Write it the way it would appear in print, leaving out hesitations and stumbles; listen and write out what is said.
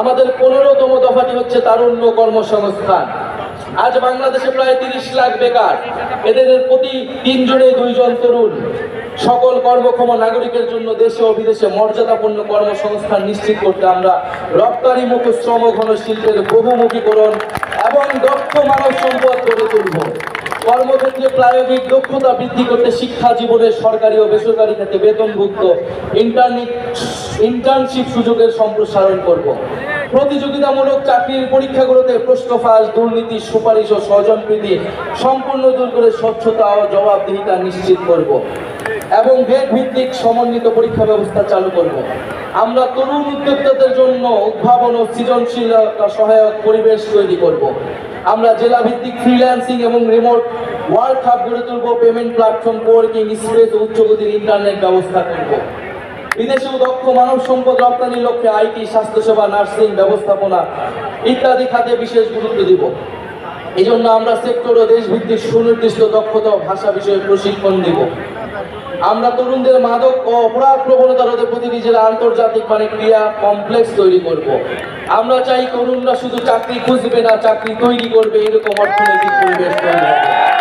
আমাদের 15তম দফাটি হচ্ছে তারুণ্য কর্মসংস্থান। আজ বাংলাদেশে প্রায় 30 লাখ বেকার, এদের প্রতি 3 জনে 2 জন তরুণ। সকল কর্মক্ষম নাগরিকের জন্য দেশে ও বিদেশে মর্যাদাপূর্ণ কর্মসংস্থান নিশ্চিত করতে আমরা রপ্তানিমুখ শ্রম ঘন শিল্পের বহুমুখীকরণ এবং দক্ষ মানব সম্পদ গড়ে তুলব। কর্মক্ষেত্রে প্রায়োগিক দক্ষতা বৃদ্ধি করতে শিক্ষা জীবনের সরকারি ও বেসরকারি ক্ষেত্রে বেতনভুক্ত ইন্টার্নশিপ সুযোগের সম্প্রসারণ করব। প্রতিযোগিতামূলক চাকরির পরীক্ষাগুলোতে প্রশ্ন ফাঁস, দুর্নীতি, সুপারিশ ও স্বজনপ্রীতি সম্পূর্ণ দূর করে স্বচ্ছতা ও জবাবদিহিতা নিশ্চিত করব এবং গ্রেড ভিত্তিক সমন্বিত পরীক্ষা ব্যবস্থা চালু করব। আমরা তরুণ উদ্যোক্তাদের জন্য উদ্ভাবন ও সৃজনশীলতা সহায়ক পরিবেশ তৈরি করব। আমরা জেলা ভিত্তিক ফ্রিল্যান্সিং এবং রিমোট ওয়ার্ক হাব গড়ে তুলব। পেমেন্ট প্ল্যাটফর্ম, কোয়ার্কিং স্পেস ও উচ্চগতির ইন্টারনেট ব্যবস্থা করব। বিদেশেও দক্ষ মানব সম্পদ রপ্তানির লক্ষ্যে আইটি, স্বাস্থ্যসেবা, নার্সিং, ব্যবস্থাপনা ইত্যাদি খাতে বিশেষ গুরুত্ব দিব। এই জন্য আমরা সেক্টর ও দেশভিত্তিক সুনির্দিষ্ট দক্ষতা ও ভাষা বিষয়ে প্রশিক্ষণ দিব। আমরা তরুণদের মাদক ও অপরাধ প্রবণতা রোধে প্রতিটি জেলা আন্তর্জাতিক মানে ক্রিয়া কমপ্লেক্স তৈরি করব। আমরা চাই তরুণরা শুধু চাকরি খুঁজবে না, চাকরি তৈরি করবে, এরকম অর্থনৈতিক পরিবেশ তৈরি হবে।